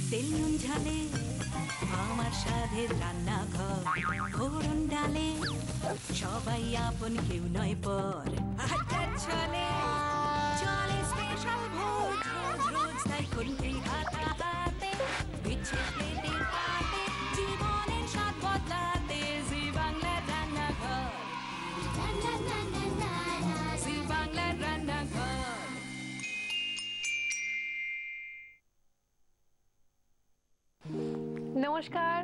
তেল নুন ঝালে আমার স্বাদের রান্নাঘর, ফোড়ন ডালে সবাই আপন, কেউ নয় পর। আড্ডার ছলে চলে স্পেশাল ভোজ, রোজ রোজ তাই খুন্তি হাতে বিচ্ছে প্লেটে পাতে, জীবনের স্বাদ বদলাতে জি বাংলার রান্নাঘর, জি বাংলার রান্নাঘর। নমস্কার,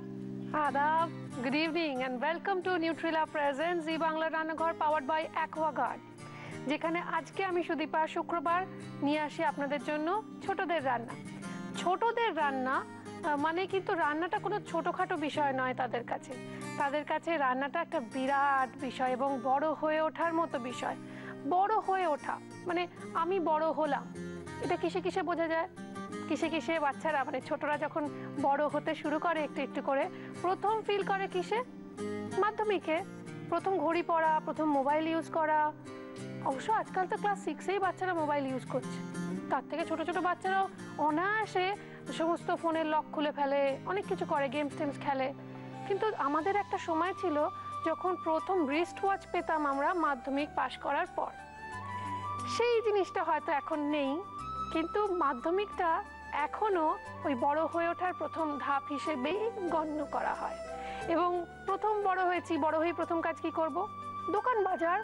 আদাব, good evening and welcome to Nutrela present Zee Bangla Rannaghar powered by Aquaguard, যেখানে আজকে আমি সুদীপা শুক্রবার নিয়ে আসি আপনাদের জন্য ছোটদের রান্না। ছোটদের রান্না মানে কিন্তু রান্নাটা কোনো ছোটোখাটো বিষয় নয় তাদের কাছে রান্নাটা একটা বিরাট বিষয় এবং বড় হয়ে ওঠার মতো বিষয়। বড় হয়ে ওঠা মানে আমি বড় হলাম, এটা কিসে কিসে বোঝা যায়? কিসে বাচ্চারা মানে ছোটরা যখন বড় হতে শুরু করে একটু একটু করে, প্রথম ফিল করে কিসে? মাধ্যমিকে প্রথম ঘড়ি পড়া, প্রথম মোবাইল ইউজ করা। অবশ্য আজকাল তো ক্লাস 6-এই বাচ্চারা মোবাইল ইউজ করছে, তার থেকে ছোট ছোট বাচ্চারাও অনায়াসে সমস্ত ফোনের লক খুলে ফেলে, অনেক কিছু করে, গেমস টেমস খেলে। কিন্তু আমাদের একটা সময় ছিল যখন প্রথম রিস্ট ওয়াচ পেতাম আমরা মাধ্যমিক পাশ করার পর। সেই জিনিসটা হয়তো এখন নেই, কিন্তু মাধ্যমিকটা এখনও ওই বড় হয়ে ওঠার প্রথম ধাপ হিসেবেই গণ্য করা হয়। এবং প্রথম বড় হয়েছি, বড় হয়ে প্রথম কাজ কি করব? দোকান বাজার,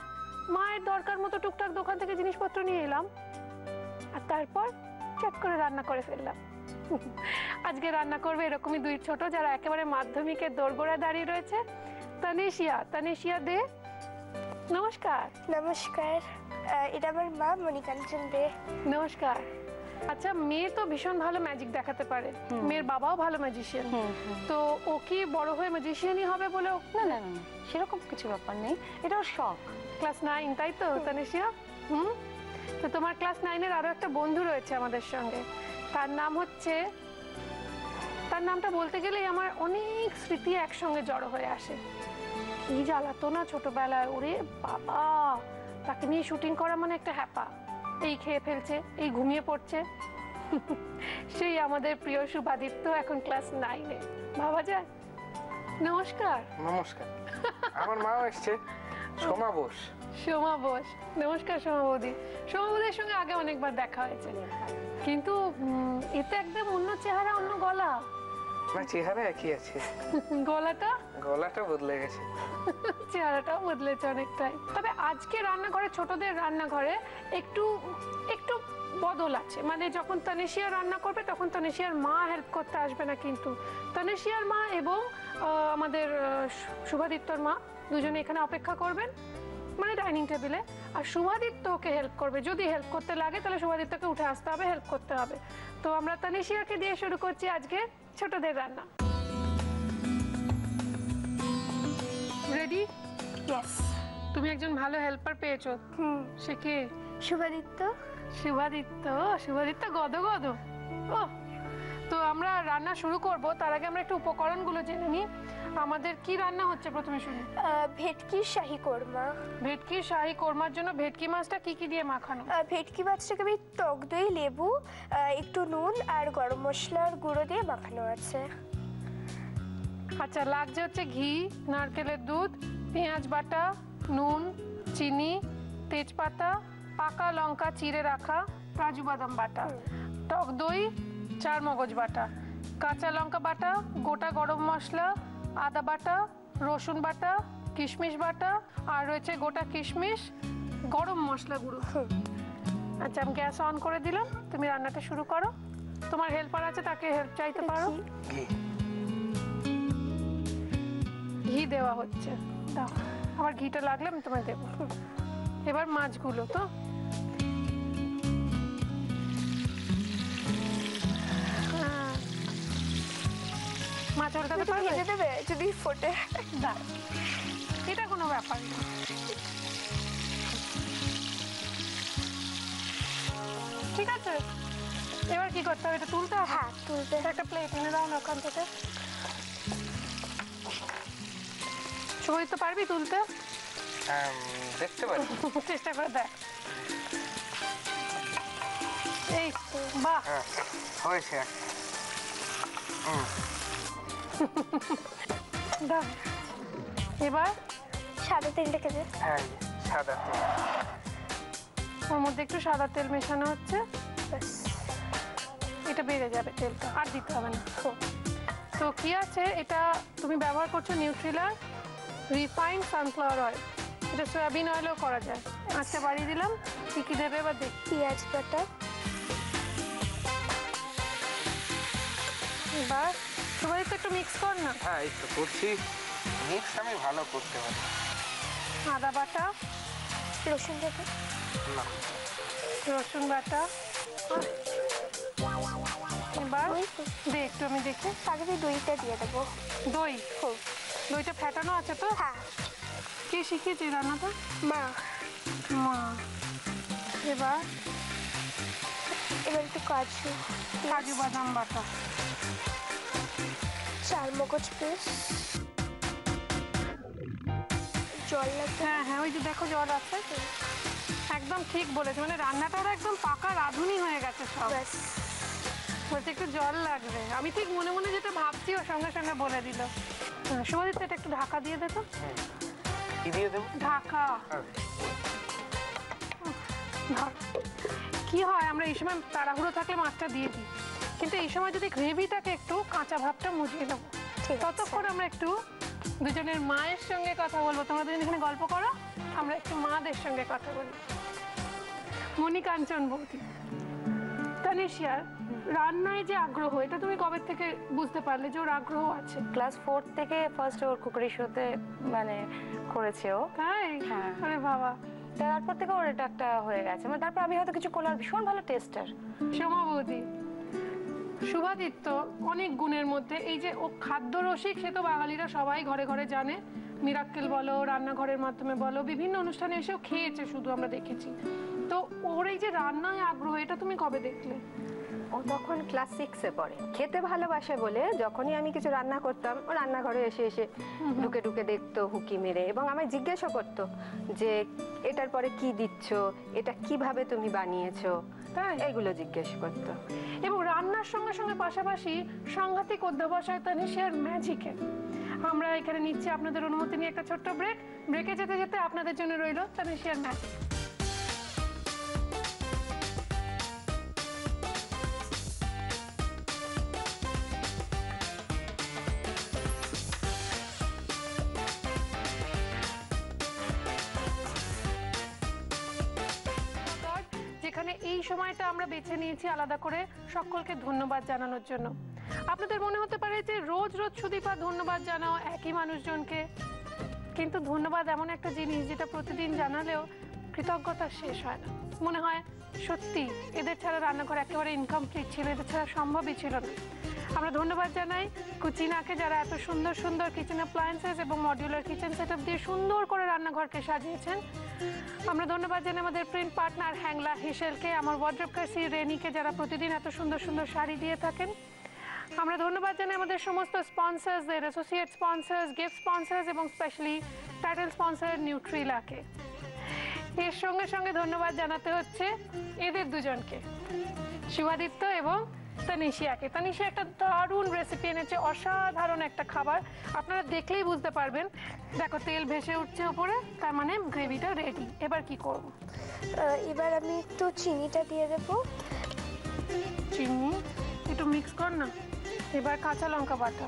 মায়ের দরকার মতো টুকটাক দোকান থেকে জিনিসপত্র নিয়ে এলাম, আর তারপর চট করে রান্না করে ফেললাম। আজকে রান্না করবে এরকমই দুই ছোট, যারা একেবারে মাধ্যমিকের দোরগোড়ায় দাঁড়িয়ে রয়েছে। তানিশিয়া দে, নমস্কার। নমস্কার, এটা আমার মা মণিকাঞ্চন দে। নমস্কার। আচ্ছা, মেয়ে তো ভীষণ ভালো ম্যাজিক দেখাতে পারে, মেয়ের বাবাও ভালো ম্যাজিশিয়ান, তো ও কি বড় হয়ে ম্যাজিশিয়ানই হবে বলে? না না না, সেরকম কিছু ব্যাপার নেই, এটা ওর শখ। ক্লাস 9 তাই তো তানিশিয়া? তো তোমার ক্লাস 9-এর আরো একটা বন্ধু রয়েছে আমাদের সঙ্গে, তার নামটা বলতে গেলেই আমার অনেক স্মৃতি একসঙ্গে জড়ো হয়ে আসে। কি জ্বালাতো না ছোটবেলায়, ওরে বাবা, তাকে নিয়ে শুটিং করা মানে একটা হ্যাপা। এই খেয়ে ফেলছে, এই ঘুমিয়ে পড়ছে। সেই আমাদের প্রিয় শুভাদিত্য এখন ক্লাস 9-এ, ভাবা যায়। নমস্কার। নমস্কার, আমার মা এসছে, সোমা বোস। নমস্কার সোমা বৌদি। সোমা বৌদির সঙ্গে আগে অনেকবার দেখা হয়েছে, কিন্তু এতে একদম অন্য চেহারা, অন্য গলা। না, চেহারা একই আছে, গলাটা বদলে গেছে, চেহারাটাও বদলেছে অনেকটাই। তবে আজকে রান্নাঘরে, ছোটদের রান্নাঘরে একটু একটু বদল আছে। মানে যখন তানিশিয়া রান্না করবে তখন তানিশিয়ার মা হেল্প করতে আসবে না, কিন্তু তানিশিয়ার মা এবং আমাদের শুভাদিত্যর মা দুজনে এখানে অপেক্ষা করবেন, মানে ডাইনিং টেবিলে। আর শুভাদিত্য ওকে হেল্প করবে, যদি হেল্প করতে লাগে তাহলে শুভাদিত্যকে উঠে আসতে হবে, হেল্প করতে হবে। তো আমরা তানিশিয়াকে দিয়ে শুরু করছি আজকে ছোটদের রান্না। রেডি? ইয়েস। তুমি একজন ভালো হেল্পার পেয়েছো। সে কে? শুভাদিত্য গদ। ও, তো আমরা রান্না শুরু করব, তার আগে আমরা একটু উপকরণগুলো জেনে নিই। আমাদের কি রান্না হচ্ছে প্রথমে শুনি? ভেটকির শাহী কোরমা। ভেটকির শাহী কোরমার জন্য ভেটকি মাছটা কি কি দিয়ে মাখানো? ভেটকি মাছটাকে আমি টক দই, লেবু, একটু নুন আর গরম মশলার গুঁড়ো দিয়ে মাখানো আছে। আচ্ছা, লাগছে হচ্ছে ঘি, নারকেলের দুধ, পেঁয়াজ বাটা, নুন, চিনি, তেজপাতা, পাকা লঙ্কা চিড়ে রাখা, কাজু বাদাম বাটা, টক দই, 4 মগজ বাটা, কাঁচা লঙ্কা বাটা, গোটা গরম মশলা, আদা বাটা, রসুন বাটা, কিশমিশ বাটা, আর রয়েছে গোটা কিশমিশ, গরম মশলা গুঁড়ো। আচ্ছা, আমি গ্যাস অন করে দিলাম, তুমি রান্নাটা শুরু করো। তোমার হেল্পার আছে, তাকে হেল্প চাইতে পারো। ঘি দেওয়া হচ্ছে, দাও। আবার ঘিটা লাগলে আমি তোমায় দেবো। এবার মাছগুলো তো মাছ উল্টাতে পারবে? দেবে যদি ফোটে। দাও, এটা কোনো ব্যাপার না। ঠিক আছে, এবার কি করতে হবে? এটা তুলতে হবে? হ্যাঁ, তুলতে। একটা প্লেট এনে দাও না ওখান থেকে। শুভজিৎ, পারবি তুলতে? দেখতে পারি? চেষ্টা করে দেখ। এই তো, বাহ, হ্যাঁ, হয়েছে। দাও। এবার সাদা তেল রেখে দে। হ্যাঁ, এই যে সাদা তেল। ওর মধ্যে একটু সাদা তেল মেশানো হচ্ছে। ব্যাস। এটা বেড়ে যাবে তেলটা, আর দিতে হবে না। তো কি আছে, এটা তুমি ব্যবহার করছো নিউট্রিলার রিফাইন্ড সানফ্লাওয়ার অয়েল। এটা সয়াবিন অয়েলও করা যায়। আচ্ছা, বাড়িয়ে দিলাম। কি কি দেবে এবার দেখ। পেঁয়াজ বাটা, এবার সবাই তো একটু মিক্স কর না। হ্যাঁ, এই তো করছি। মিক্স আমি ভালো করতে পারি। আদা বাটা, রসুন দেবো। না, রসুন বাটা। এবার দে একটু, আমি দেখি। আগে দিয়ে দইটা দিয়ে দেবো। দই, দইটা ফেটানো আছে তো? হ্যাঁ। কে শিখিয়েছে রান্নাটা? মা। মা। এবার এবার একটু কাজু, কাজু বাদাম বাটা, চারমগজ পেস্ট, জল লাগবে। হ্যাঁ হ্যাঁ, ওই যে দেখো জল আছে। একদম ঠিক বলেছে, মানে রান্নাটা ওরা একদম পাকা রাঁধুনি হয়ে গেছে সব। ব্যাস। বলছে একটু জল লাগবে। আমি ঠিক মনে মনে যেটা ভাবছি ওর সঙ্গে সঙ্গে বলে দিল। শুভদীপ্ত, এটা একটু ঢাকা দিয়ে দে তো। কি দিয়ে দেবো? ঢাকা। কি হয়, আমরা এই সময় তাড়াহুড়ো থাকলে মাছটা দিয়ে দিই, কিন্তু এই সময় যদি গ্রেভিটাকে একটু কাঁচা ভাবটা মুজিয়ে নেবো। ঠিক আছে। ততক্ষণ আমরা একটু দুজনের মায়ের সঙ্গে কথা বলবো। তোমরা দুজন এখানে গল্প করো, আমরা একটু মাদের সঙ্গে কথা বলি। মণিকাঞ্চন বৌদি, তানিশিয়ার রান্নায় যে আগ্রহ, এটা তুমি কবে থেকে বুঝতে পারলে যে ওর আগ্রহ আছে? ক্লাস 4 থেকে ফার্স্ট ওর কুকারি শোতে মানে করেছে ও। তাই? হ্যাঁ। আরে বাবা। তারপর থেকে ওর এটা একটা হয়ে গেছে। মানে তারপর আমি হয়তো কিছু করলাম, ভীষণ ভালো টেস্টার। সোমা বৌদি, শুভাদিত্য অনেক গুণের মধ্যে এই যে ও খাদ্য রসিক, সে তো বাঙালিরা সবাই ঘরে ঘরে জানে। মিরাক্কেল বলো, রান্নাঘরের মাধ্যমে বলো, বিভিন্ন অনুষ্ঠানে এসেও খেয়েছে, শুধু আমরা দেখেছি। তো ওর এই যে রান্নায় আগ্রহ, এটা তুমি কবে দেখলে? ও তখন ক্লাস 6-এ পড়ে। খেতে ভালোবাসে বলে যখনই আমি কিছু রান্না করতাম, ও রান্নাঘরে এসে এসে ঢুকে ঢুকে দেখতো হুকি মেরে, এবং আমায় জিজ্ঞাসা করতো যে এটার পরে কি দিচ্ছ, এটা কিভাবে তুমি বানিয়েছো, তাই? এইগুলো জিজ্ঞেস করতো। এবং রান্নার সঙ্গে সঙ্গে পাশাপাশি সাংঘাতিক অধ্যবসায় তানিশিয়ার ম্যাজিকে। আমরা এখানে নিচ্ছি আপনাদের অনুমতি নিয়ে একটা ছোট্ট ব্রেক। ব্রেকে যেতে যেতে আপনাদের জন্য রইল তানিশিয়ার ম্যাজিক। যেখানে এই সময়টা আমরা বেছে নিয়েছি আলাদা করে সকলকে ধন্যবাদ জানানোর জন্য। আপনাদের মনে হতে পারে যে রোজ রোজ সুদীপা ধন্যবাদ জানাও একই মানুষজনকে, কিন্তু ধন্যবাদ এমন একটা জিনিস যেটা প্রতিদিন জানালেও কৃতজ্ঞতা শেষ হয় না। মনে হয় সত্যি এদের ছাড়া রান্নাঘর একেবারে ইনকমপ্লিট ছিল, এদের ছাড়া সম্ভবই ছিল না। আমরা ধন্যবাদ জানাই কুচিনাকে, যারা এত সুন্দর সুন্দর কিচেন অ্যাপ্লায়েন্সেস এবং মডিউলার কিচেন সেটআপ দিয়ে সুন্দর করে রান্নাঘরকে সাজিয়েছেন। আমরা ধন্যবাদ জানাই আমাদের প্রিন্ট পার্টনার হ্যাংলা হিসেলকে, আমার ওয়ার্ড্রোব কাসি রেনিকে, যারা প্রতিদিন এত সুন্দর সুন্দর শাড়ি দিয়ে থাকেন। আমরা ধন্যবাদ জানাই আমাদের সমস্ত স্পন্সর্সদের, অ্যাসোসিয়েট স্পন্সর্স, গিফট স্পন্সর্স এবং স্পেশালি টাইটেল স্পন্সর নিউট্রিলাকে। এর সঙ্গে সঙ্গে ধন্যবাদ জানাতে হচ্ছে এদের দুজনকে, শুভাদিত্য এবং তানিশিয়াকে। তানিশিয়া একটা দারুণ রেসিপি এনেছে, অসাধারণ একটা খাবার, আপনারা দেখলেই বুঝতে পারবেন। দেখো তেল ভেসে উঠছে উপরে, তার মানে গ্রেভিটা রেডি। এবার কি করব? এবার আমি একটু চিনিটা দিয়ে দেবো। চিনি একটু মিক্স কর না। এবার কাঁচা লঙ্কা বাটা,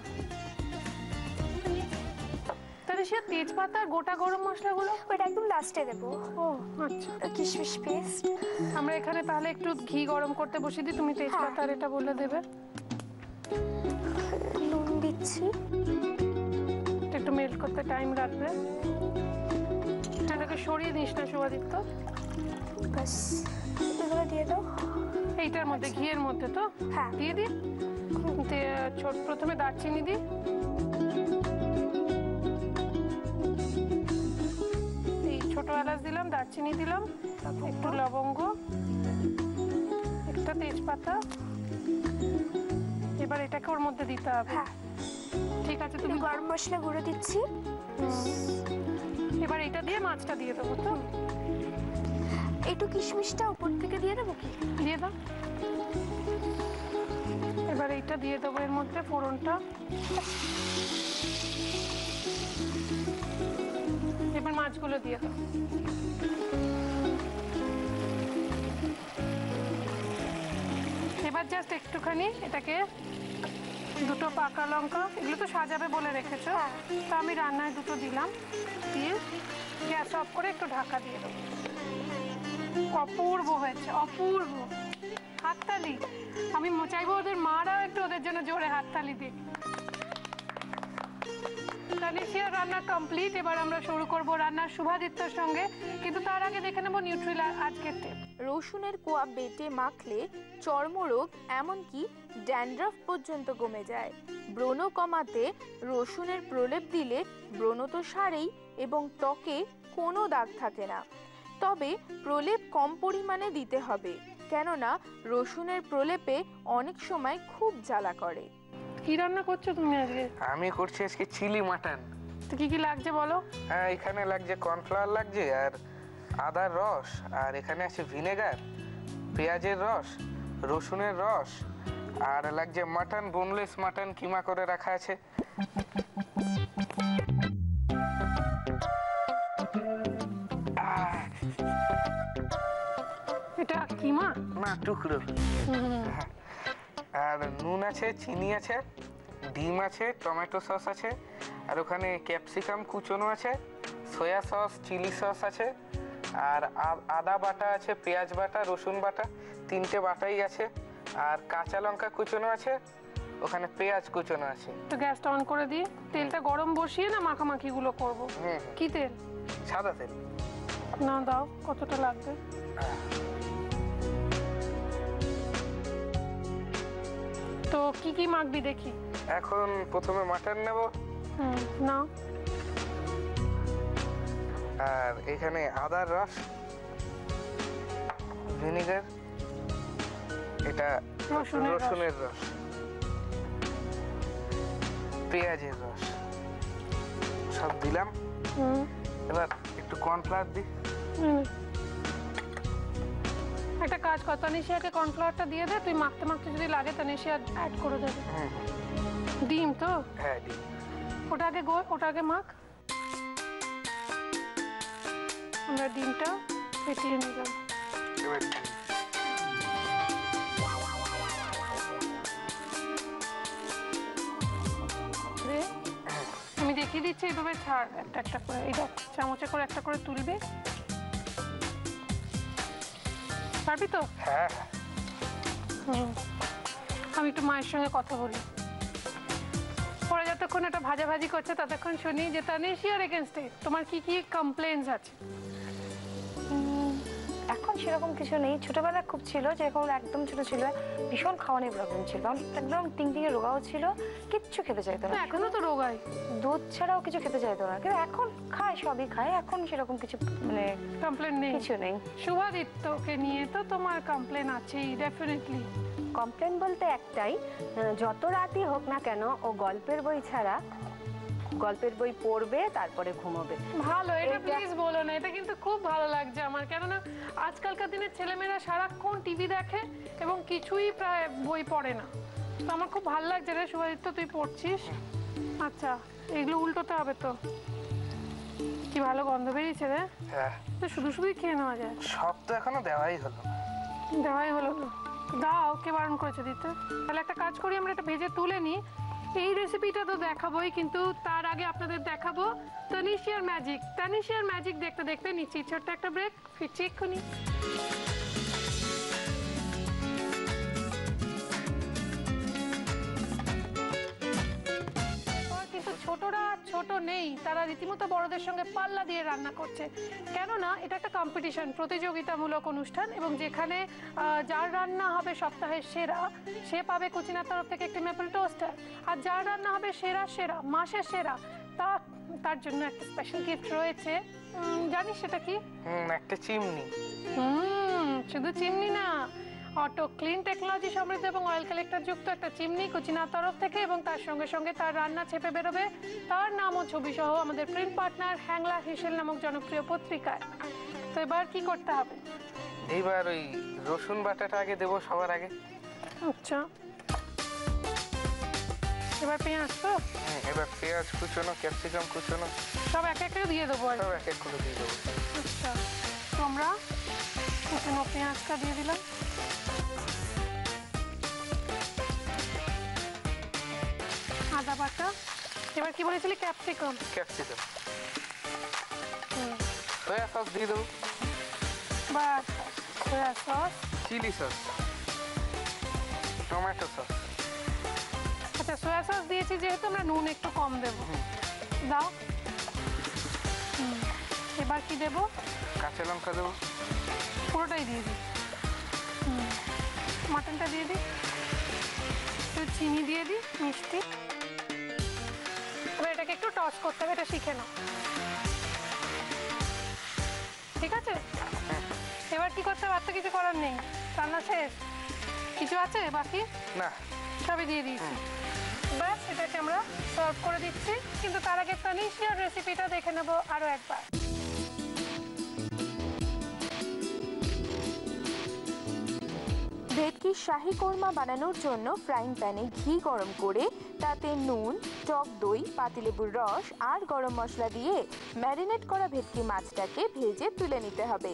তানিশিয়া তেজপাতা আর গোটা গরম মশলাগুলো ওটা একদম লাস্টে দেবো। ও আচ্ছা। কিশমিশ পেস্ট। আমরা এখানে তাহলে একটু ঘি গরম করতে বসিয়ে দিই, তুমি তেজপাতা আর এটা বলে দেবে। নুন দিচ্ছি। একটু মেল্ট করতে টাইম লাগবে, এটাকে সরিয়ে দিস না শুভাদিত্য। ব্যাস, এগুলো দিয়ে দাও। এইটার মধ্যে, ঘিয়ের মধ্যে তো? হ্যাঁ। দিয়ে দিই। প্রথমে দারচিনি দিই, এই ছোট এলাচ দিলাম, দারচিনি দিলাম, একটু লবঙ্গ, একটা তেজপাতা। এবার এটাকে ওর মধ্যে দিতে হবে। হ্যাঁ। ঠিক আছে, তুমি তুমি গরম মশলা গুঁড়ো দিচ্ছি। এবার এটা দিয়ে মাছটা দিয়ে দেবো তো। একটু কিশমিশটা উপর থেকে দিয়ে দেবো কি? দিয়ে দাও। এবার এইটা দিয়ে দেবো এর মধ্যে ফোড়নটা। এবার মাছগুলো দিয়ে দাও। এবার জাস্ট একটুখানি এটাকে দুটো পাকা লঙ্কা, এগুলো তো সাজাবে বলে রেখেছো, তো আমি রান্নায় দুটো দিলাম, দিয়ে গ্যাস অফ করে একটু ঢাকা দিয়ে দেবো। অপূর্ব হয়েছে, অপূর্ব। হাততালি। আমি চাইবো ওদের মারাও একটু ওদের জন্য জোরে হাততালি দিক। তানিশিয়া রান্না কমপ্লিট। এবার আমরা শুরু করব রান্নার শুভাদিত্যর সঙ্গে, কিন্তু তার আগে দেখে নেব নিউট্রিলা আজকের টিপ। রসুনের কোয়া বেটে মাখলে চর্মরোগ এমনকি ড্যান্ড্রাফ পর্যন্ত কমে যায়। ব্রণ কমাতে রসুনের প্রলেপ দিলে ব্রণ তো সারেই এবং ত্বকে কোনো দাগ থাকে না। তবে প্রলেপ কম পরিমাণে দিতে হবে, কেননা রসুনের প্রলেপে অনেক সময় খুব জ্বালা করে। কি রান্না করছো তুমি আজকে? আমি করছি আজকে চিলি মাটন। তো কি কি লাগছে বলো? হ্যাঁ, এখানে লাগছে কর্নফ্লাওয়ার লাগছে, আর আদার রস, আর এখানে আছে ভিনেগার, পেঁয়াজের রস, রসুনের রস, আর লাগছে মাটন, বোনলেস মাটন কিমা করে রাখা আছে। এটা কিমা না, টুকরো। আর নুন আছে, চিনি আছে, ডিম আছে, টমেটো সস আছে, আর ওখানে ক্যাপসিকাম কুচনো আছে, সয়া সস, চিলি সস আছে, আর আদা বাটা আছে, পেঁয়াজ বাটা, রসুন বাটা, তিনটে বাটাই আছে, আর কাঁচা লঙ্কা কুচনো আছে, ওখানে পেঁয়াজ কুচনো আছে। তো গ্যাসটা অন করে দিয়ে তেলটা গরম বসিয়ে না মাখামাখিগুলো করব। কি তেল? সাদা তেল। না দাও, কতটা লাগবে? তো কি কি মাখবি দেখি? এখন প্রথমে মাটন নেব। না, আর এখানে আদার রস, ভিনেগার, এটা রসুনের রস, পেঁয়াজের রস সব দিলাম। এবার একটু কর্নফ্লাওয়ার দিই। একটা কাজ কর, তানিশিয়াকে কর্নফ্লাওয়ারটা দিয়ে দে, তুই মাখতে মাখতে যদি লাগে তানিশিয়া অ্যাড করে দেবে। ডিম তো? হ্যাঁ, ডিম। ওটা আগে মাখ। আমরা ডিমটা ফেটিয়ে নিলাম। এবার আমি দেখিয়ে দিচ্ছি, এইভাবে ছাড় একটা একটা করে, এই দেখ চামচে করে একটা করে তুলবি। পারবি তো? হ্যাঁ। আমি একটু মায়ের সঙ্গে কথা বলি। পরে যতক্ষণ এটা ভাজাভাজি করছে ততক্ষণ শুনি যে তানিশিয়ার এগেইনস্টে তোমার কি কি কমপ্লেইনস আছে। এখন সেরকম কিছু নেই, ছোটবেলায় খুব ছিল, যে এখন একদম ছোট ছিল ভীষণ খাওয়ানোর প্রবলেম ছিল, একদম টিংটিঙে রোগাও ছিল, কিচ্ছু খেতে চাইতো না। এখনো তো রোগাই, দুধ ছাড়াও কিছু খেতে চাইতো না, কিন্তু এখন খায়, সবই খায়, এখন সেরকম কিছু মানে কমপ্লেন নেই, কিছু নেই। শুভাদিত্যকে নিয়ে তো তোমার কমপ্লেন আছেই ডেফিনেটলি। কমপ্লেন বলতে একটাই, যত রাতই হোক না কেন ও গল্পের বই ছাড়া গল্পের বই পড়বে, তারপরে ঘুমোবে। ভালো, এটা প্লিজ বলো না, এটা কিন্তু খুব ভালো লাগছে আমার, কেননা আজকালকার দিনের ছেলেমেয়েরা সারাক্ষণ টিভি দেখে এবং কিছুই প্রায় বই পড়ে না। তো আমার খুব ভালো লাগছে রে শুভাদিত্য, তুই পড়ছিস। আচ্ছা, এগুলো উল্টোতে হবে তো। কি ভালো গন্ধ বেরিয়েছে রে। হ্যাঁ, তো শুধু শুধুই খেয়ে নেওয়া যায়। সব তো এখনো দেওয়াই হলো। দেওয়াই হলো না, দাও, কে বারণ করেছে দিতে? তাহলে একটা কাজ করি, আমরা এটা ভেজে তুলে নিই। এই রেসিপিটা তো দেখাবোই, কিন্তু তার আগে আপনাদের দেখাবো তানিশিয়ার ম্যাজিক। তানিশিয়ার ম্যাজিক দেখতে দেখতে নিচ্ছি ছোট্ট একটা ব্রেক, ফিরছি এক্ষুনি। কিন্তু ছোটরা ছোট নেই, তারা রীতিমতো বড়দের সঙ্গে পাল্লা দিয়ে রান্না করছে, কেননা এটা একটা কম্পিটিশন, প্রতিযোগিতামূলক অনুষ্ঠান, এবং যেখানে যার রান্না হবে সপ্তাহের সেরা সে পাবে কুচিনার তরফ থেকে একটি মেপল টোস্টার, আর যার রান্না হবে সেরা সেরা মাসের সেরা তার জন্য একটা স্পেশাল গিফট রয়েছে। জানিস সেটা কি? একটা চিমনি। শুধু চিমনি না, অটো ক্লিন টেকনোলজি সমৃদ্ধ এবং অয়েল কালেক্টর যুক্ত একটা চিমনি কুচিনার তরফ থেকে, এবং তার সঙ্গে সঙ্গে তার রান্না ছেপে বেরোবে তার নাম ও ছবি সহ আমাদের প্রিন্ট পার্টনার হ্যাংলা হিসেল নামক জনপ্রিয় পত্রিকায়। তো এবার কি করতে হবে? এইবার ওই রসুন বাটাটা আগে দেবো সবার আগে। আচ্ছা, এবার পেঁয়াজ তো? হ্যাঁ, এবার পেঁয়াজ কুচোনো, ক্যাপসিকাম কুচোনো সব এক এক দিয়ে দেবো আর সব এক এক করে দিয়ে দেবো। আচ্ছা, তোমরা কুচনো পেঁয়াজটা দিয়ে দিলাম, আদা বাটা, এবার কি বলেছিলি? ক্যাপসিকাম। ক্যাপসিকাম, সয়া সস দিয়ে দেবো, বাস soya sauce, chilli sauce, tomato sauce. আচ্ছা, সয়া সস দিয়েছি যেহেতু আমরা নুন একটু কম দেবো, দাও। এবার কি দেবো? কাঁচা লঙ্কা দেবো, পুরোটাই দিয়ে দিই। মাটনটা দিয়ে দিই, একটু চিনি দিয়ে দিই, মিষ্টি। এবার এটাকে একটু টস করতে হবে, এটা শিখে নাও, ঠিক আছে? এবার কি করতে হবে? আর তো কিছু করার নেই, রান্না শেষ। কিছু আছে বাকি? না, সবই দিয়ে দিয়েছি। ব্যাস, এটাকে আমরা সার্ভ করে দিচ্ছি, কিন্তু তার আগে তানিশিয়ার রেসিপিটা দেখে নেব আরও একবার। ভেটকির শাহী কোরমা বানানোর জন্য ফ্রাইং প্যানে ঘি গরম করে তাতে নুন, টক দই, পাতিলেবুর রস আর গরম মশলা দিয়ে ম্যারিনেট করা ভেটকি মাছটাকে ভেজে তুলে নিতে হবে।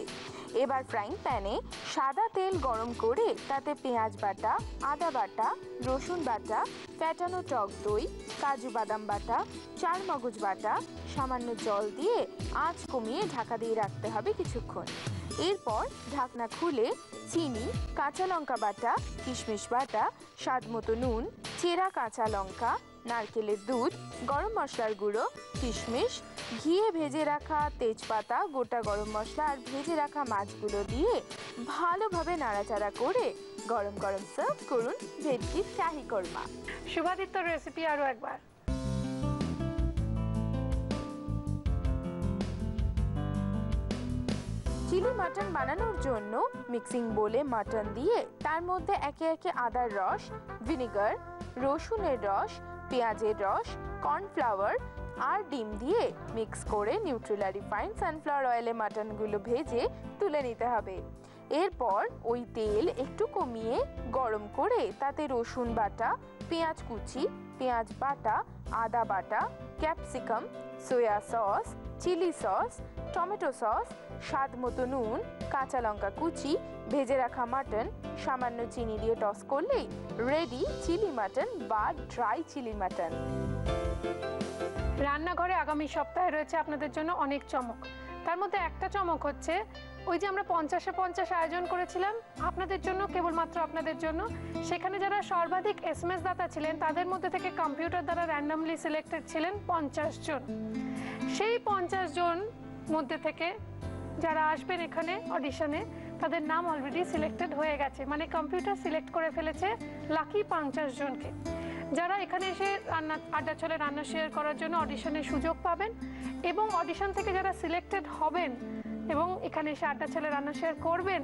এবার ফ্রাইং প্যানে সাদা তেল গরম করে তাতে পেঁয়াজ বাটা, আদা বাটা, রসুন বাটা, ফ্যাটানো টক দই, কাজু বাদাম বাটা, চার মগজ বাটা, সামান্য জল দিয়ে আঁচ কমিয়ে ঢাকা দিয়ে রাখতে হবে কিছুক্ষণ। এরপর ঢাকনা খুলে চিনি, কাঁচা লঙ্কা বাটা, কিশমিশ বাটা, স্বাদ মতো নুন, চেরা কাঁচা লঙ্কা, নারকেলের দুধ, গরম মশলার গুঁড়ো, কিশমিশ, ঘিয়ে ভেজে রাখা তেজপাতা, গোটা গরম মশলা আর ভেজে রাখা মাছগুলো দিয়ে ভালোভাবে নাড়াচাড়া করে গরম গরম সার্ভ করুন ভেটকির শাহী কোরমা। শুভাদিত্যর রেসিপি আরও একবার। চিলি মাটন বানানোর জন্য মিক্সিং বোলে মাটন দিয়ে তার মধ্যে একে একে আদার রস, ভিনেগার, রসুনের রস, পেঁয়াজের রস, কর্নফ্লাওয়ার আর ডিম দিয়ে মিক্স করে নিউট্রেলা রিফাইন্ড সানফ্লাওয়ার অয়েলে মাটনগুলো ভেজে তুলে নিতে হবে। এরপর ওই তেল একটু কমিয়ে গরম করে তাতে রসুন বাটা, পেঁয়াজ কুচি, পেঁয়াজ বাটা, আদা বাটা, capsicum, soya sauce, chilli sauce, tomato sauce, স্বাদ মতো নুন, কাঁচা লঙ্কা কুচি, ভেজে রাখা মাটন, সামান্য চিনি দিয়ে টস করলেই রেডি চিলি মাটন বা ড্রাই চিলি মাটন। রান্নাঘরে আগামী সপ্তাহে রয়েছে আপনাদের জন্য অনেক চমক। তার মধ্যে একটা চমক হচ্ছে ওই যে আমরা 50-50 আয়োজন করেছিলাম আপনাদের জন্য, কেবলমাত্র আপনাদের জন্য। সেখানে যারা সর্বাধিক SMS দাতা ছিলেন তাদের মধ্যে থেকে কম্পিউটার দ্বারা র্যান্ডমলি সিলেক্টেড ছিলেন 50 জন। সেই 50 জন মধ্যে থেকে যারা আসবেন এখানে অডিশনে তাদের নাম অলরেডি সিলেক্টেড হয়ে গেছে, মানে কম্পিউটার সিলেক্ট করে ফেলেছে লাকি 50 জনকে, যারা এখানে এসে আড্ডা চলে রান্না শেয়ার করার জন্য অডিশনের সুযোগ পাবেন। এবং অডিশন থেকে যারা সিলেক্টেড হবেন এবং এখানে এসে আড্ডা চলে রান্না শেয়ার করবেন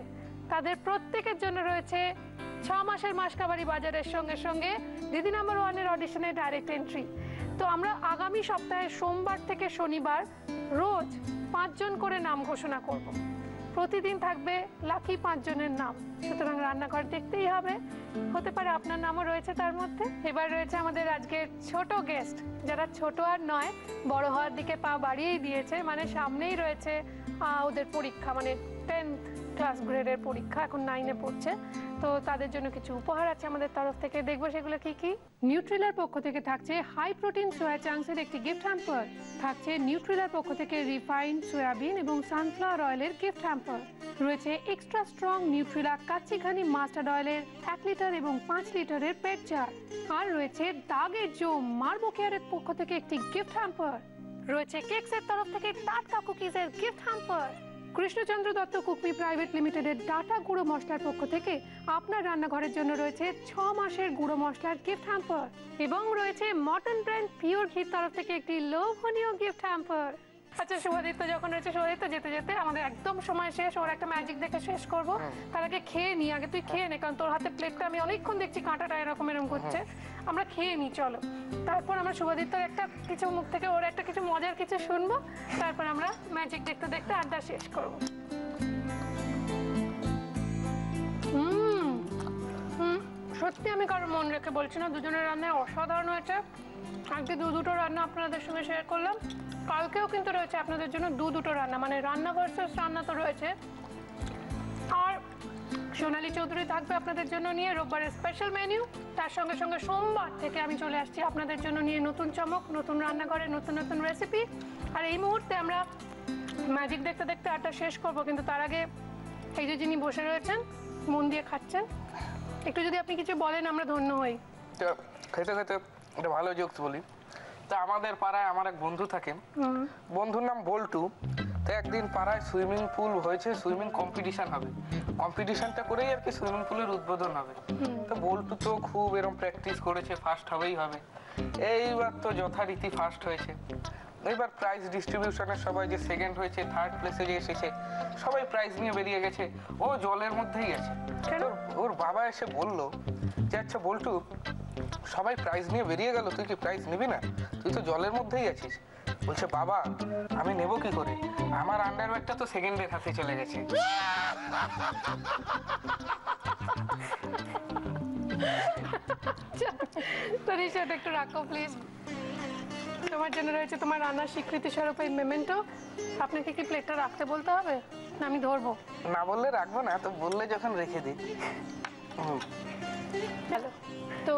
তাদের প্রত্যেকের জন্য রয়েছে 6 মাসের মাসকাবারি বাজারের সঙ্গে সঙ্গে দিদি নাম্বার 1-এর অডিশনে ডাইরেক্ট এন্ট্রি। তো আমরা আগামী সপ্তাহে সোমবার থেকে শনিবার রোজ 5 জন করে নাম ঘোষণা করব। প্রতিদিন থাকবে লাকি 5 জনের নাম, সুতরাং রান্নাঘর দেখতেই হবে, হতে পারে আপনার নামও রয়েছে তার মধ্যে। এবার রয়েছে আমাদের আজকের ছোট গেস্ট, যারা ছোট আর নয় বড় হওয়ার দিকে পা বাড়িয়েই দিয়েছে, মানে সামনেই রয়েছে ওদের পরীক্ষা, মানে 10th ক্লাস গ্রেডের পরীক্ষা, এখন 9-এ পড়ছে। তো তাদের জন্য কিছু উপহার আছে আমাদের তরফ থেকে, দেখবো সেগুলো কি কি। নিউট্রিলার পক্ষ থেকে থাকছে হাই প্রোটিন সোয়া চাংসের একটি গিফট হ্যাম্পার, থাকছে নিউট্রিলার পক্ষ থেকে রিফাইন্ড সয়াবিন এবং সানফ্লাওয়ার অয়েলের গিফট হ্যাম্পার, রয়েছে extra strong Nutrela kachi ghani mustard অয়েলের 1 লিটার এবং 5 লিটারের পেট জার, আর রয়েছে দাগের জো মার্বো কেয়ারের পক্ষ থেকে একটি গিফট হ্যাম্পার, রয়েছে কেকসের তরফ থেকে টাটকা কুকিজের gift hamper, Krishnachandra Dutta Cookme private লিমিটেডের ডাটা গুঁড়ো মশলার পক্ষ থেকে আপনার রান্নাঘরের জন্য রয়েছে 6 মাসের গুঁড়ো মশলার গিফট হ্যাম্পার, এবং রয়েছে মটন ব্র্যান্ড পিওর ঘির তরফ থেকে একটি লোভনীয় গিফট হ্যাম্পার। আচ্ছা শুভাদিত্য যখন রয়েছে, শুভাদিত্য যেতে যেতে আমাদের একদম সময় শেষ, ওর একটা ম্যাজিক দেখে শেষ করব। তার আগে খেয়ে নি, আগে তুই খেয়ে নে, কারণ তোর হাতে প্লেটটা আমি অনেকক্ষণ দেখছি কাঁটাটা এরকম এরকম করছে। আমরা খেয়ে নি চলো, তারপর আমরা শুভাদিত্যর একটা কিছু মুখ থেকে ওর একটা কিছু মজার কিছু শুনবো, তারপর আমরা ম্যাজিক দেখতে দেখতে আড্ডা শেষ করব। সত্যি আমি কারোর মন রেখে বলছি না, দুজনের রান্নায় অসাধারণ হয়েছে। আজকে দুটো রান্না আপনাদের সঙ্গে শেয়ার করলাম, কালকেও কিন্তু রয়েছে আপনাদের জন্য দুটো রান্না, মানে রান্না ভার্সেস রান্না তো রয়েছে। আর সোনালী চৌধুরী থাকবে আপনাদের জন্য নিয়ে রোববারের স্পেশাল মেনু, তার সঙ্গে সঙ্গে সোমবার থেকে আমি চলে আসছি আপনাদের জন্য নিয়ে নতুন চমক, নতুন রান্নাঘরে নতুন নতুন রেসিপি। আর এই মুহূর্তে আমরা ম্যাজিক দেখতে দেখতে আড্ডা শেষ করব, কিন্তু তার আগে এই যে যিনি বসে রয়েছেন মন দিয়ে খাচ্ছেন, একটু যদি আপনি কিছু বলেন আমরা ধন্য হই। খেতে খেতে একটা ভালো জোকস বলি। তা আমাদের পাড়ায় আমার এক বন্ধু থাকেন, বন্ধুর নাম বল্টু। তো একদিন পাড়ায় সুইমিং পুল হয়েছে, সুইমিং কম্পিটিশন হবে, কম্পিটিশনটা করেই আর কি সুইমিং পুলের উদ্বোধন হবে। তো বল্টু তো খুব এরকম প্র্যাকটিস করেছে, ফার্স্ট হবেই হবে। এইবার তো যথারীতি ফার্স্ট হয়েছে। এইবার প্রাইজ ডিস্ট্রিবিউশনের সবাই যে সেকেন্ড হয়েছে, থার্ড প্লেসে যে এসেছে, সবাই প্রাইজ নিয়ে বেরিয়ে গেছে, ও জলের মধ্যেই গেছে। ওর বাবা এসে বলল যে আচ্ছা বল্টু, সবাই প্রাইজ নিয়ে বেরিয়ে গেল, তুই কি প্রাইজ নিবি না? তুই তো জলের মধ্যেই আছিস। বলছে বাবা আমি নেব কি করে, আমার আন্ডারওয়্যারটা তো সেকেন্ডের হাতে চলে গেছে। তনিশা একটু রাখো প্লিজ, তোমার জন্য রয়েছে তোমার রান্নার স্বীকৃতি স্বরূপ এই মেমেন্টো। আপনাকে কি প্লেটটা রাখতে বলতে হবে না আমি ধরবো? না বললে রাখবো না, তো বললে যখন রেখে দিই। তো